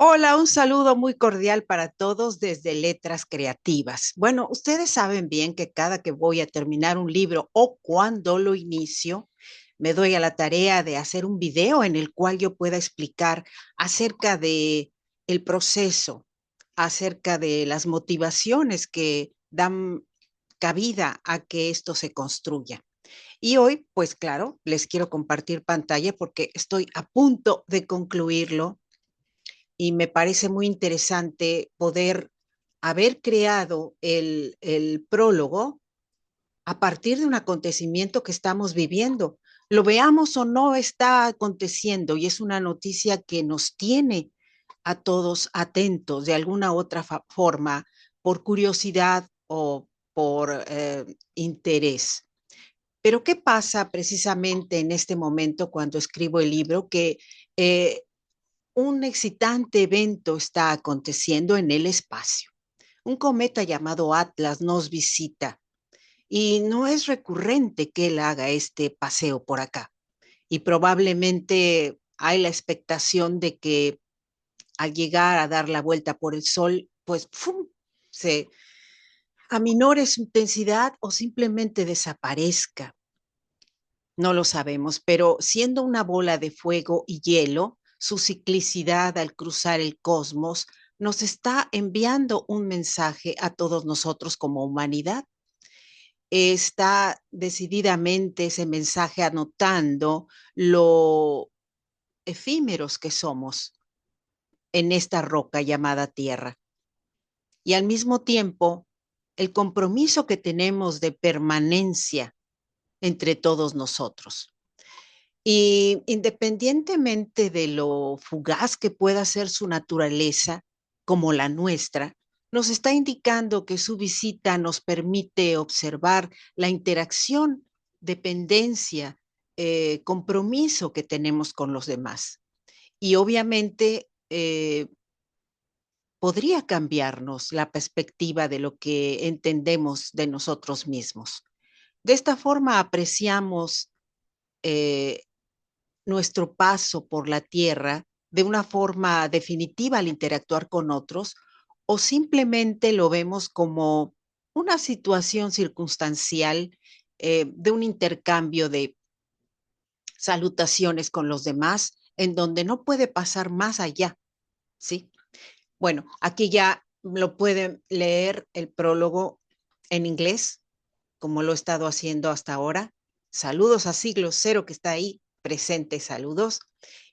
Hola, un saludo muy cordial para todos desde Letras Creativas. Bueno, ustedes saben bien que cada que voy a terminar un libro o cuando lo inicio, me doy a la tarea de hacer un video en el cual yo pueda explicar acerca de el proceso, acerca de las motivaciones que dan cabida a que esto se construya. Y hoy, pues claro, les quiero compartir pantalla porque estoy a punto de concluirlo y me parece muy interesante poder haber creado el prólogo a partir de un acontecimiento que estamos viviendo. Lo veamos o no, está aconteciendo y es una noticia que nos tiene a todos atentos de alguna otra forma, por curiosidad o por interés. Pero ¿qué pasa precisamente en este momento cuando escribo el libro? Que eh, un excitante evento está aconteciendo en el espacio. Un cometa llamado Atlas nos visita y no es recurrente que él haga este paseo por acá. Y probablemente hay la expectación de que al llegar a dar la vuelta por el Sol, pues ¡fum!, se aminore su intensidad o simplemente desaparezca. No lo sabemos, pero siendo una bola de fuego y hielo, su ciclicidad al cruzar el cosmos nos está enviando un mensaje a todos nosotros como humanidad. Está decididamente ese mensaje anotando lo efímeros que somos en esta roca llamada Tierra y al mismo tiempo el compromiso que tenemos de permanencia entre todos nosotros. Y independientemente de lo fugaz que pueda ser su naturaleza, como la nuestra, nos está indicando que su visita nos permite observar la interacción, dependencia, compromiso que tenemos con los demás. Y obviamente podría cambiarnos la perspectiva de lo que entendemos de nosotros mismos. De esta forma apreciamos eh, nuestro paso por la tierra de una forma definitiva al interactuar con otros o simplemente lo vemos como una situación circunstancial de un intercambio de salutaciones con los demás en donde no puede pasar más allá, ¿sí? Bueno, aquí ya lo pueden leer el prólogo en inglés, como lo he estado haciendo hasta ahora. Saludos a Siglo Cero que está ahí presente, saludos.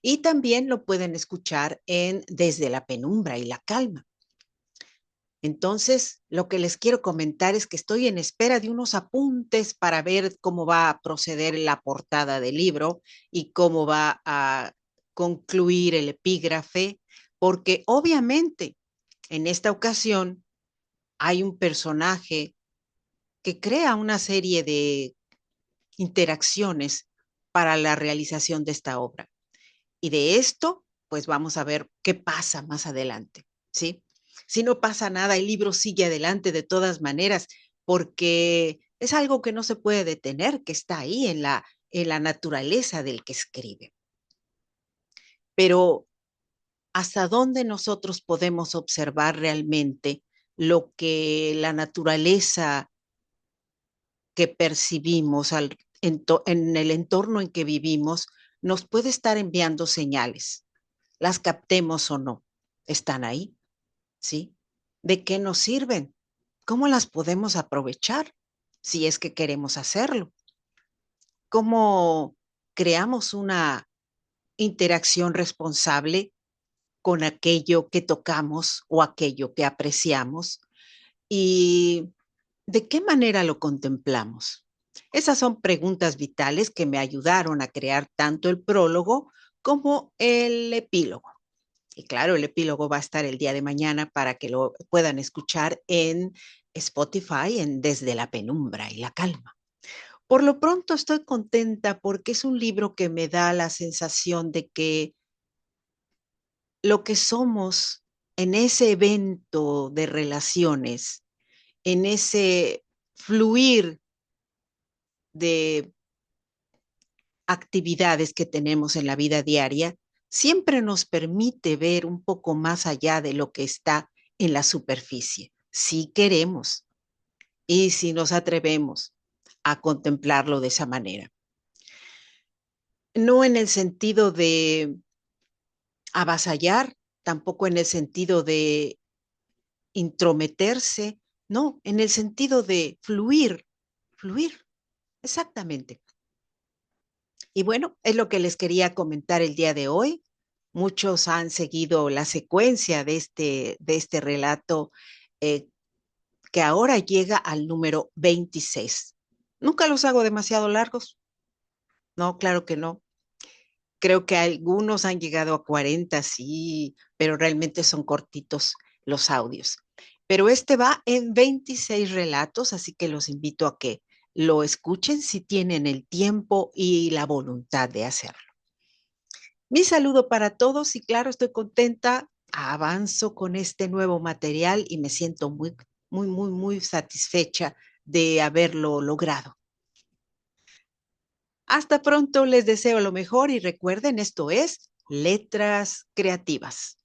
Y también lo pueden escuchar en Desde la Penumbra y la Calma. Entonces, lo que les quiero comentar es que estoy en espera de unos apuntes para ver cómo va a proceder la portada del libro y cómo va a concluir el epígrafe, porque obviamente en esta ocasión hay un personaje que crea una serie de interacciones para la realización de esta obra. Y de esto, pues vamos a ver qué pasa más adelante, ¿sí? Si no pasa nada, el libro sigue adelante de todas maneras, porque es algo que no se puede detener, que está ahí en la naturaleza del que escribe. Pero ¿hasta dónde nosotros podemos observar realmente lo que la naturaleza que percibimos en el entorno en que vivimos nos puede estar enviando señales, las captemos o no, están ahí, ¿sí? ¿De qué nos sirven? ¿Cómo las podemos aprovechar si es que queremos hacerlo? ¿Cómo creamos una interacción responsable con aquello que tocamos o aquello que apreciamos? ¿Y de qué manera lo contemplamos? Esas son preguntas vitales que me ayudaron a crear tanto el prólogo como el epílogo. Y claro, el epílogo va a estar el día de mañana para que lo puedan escuchar en Spotify, en Desde la Penumbra y la Calma. Por lo pronto estoy contenta porque es un libro que me da la sensación de que lo que somos en ese evento de relaciones, en ese fluir de actividades que tenemos en la vida diaria, siempre nos permite ver un poco más allá de lo que está en la superficie, si queremos y si nos atrevemos a contemplarlo de esa manera. No en el sentido de avasallar, tampoco en el sentido de intrometerse, no, en el sentido de fluir, fluir, exactamente. Y bueno, es lo que les quería comentar el día de hoy. Muchos han seguido la secuencia de este relato eh, que ahora llega al número 26. Nunca los hago demasiado largos. No, claro que no. Creo que algunos han llegado a 40, sí, pero realmente son cortitos los audios. Pero este va en 26 relatos, así que los invito a que lo escuchen si tienen el tiempo y la voluntad de hacerlo. Mi saludo para todos y claro, estoy contenta, avanzo con este nuevo material y me siento muy satisfecha de haberlo logrado. Hasta pronto, les deseo lo mejor y recuerden, esto es Letras Creativas.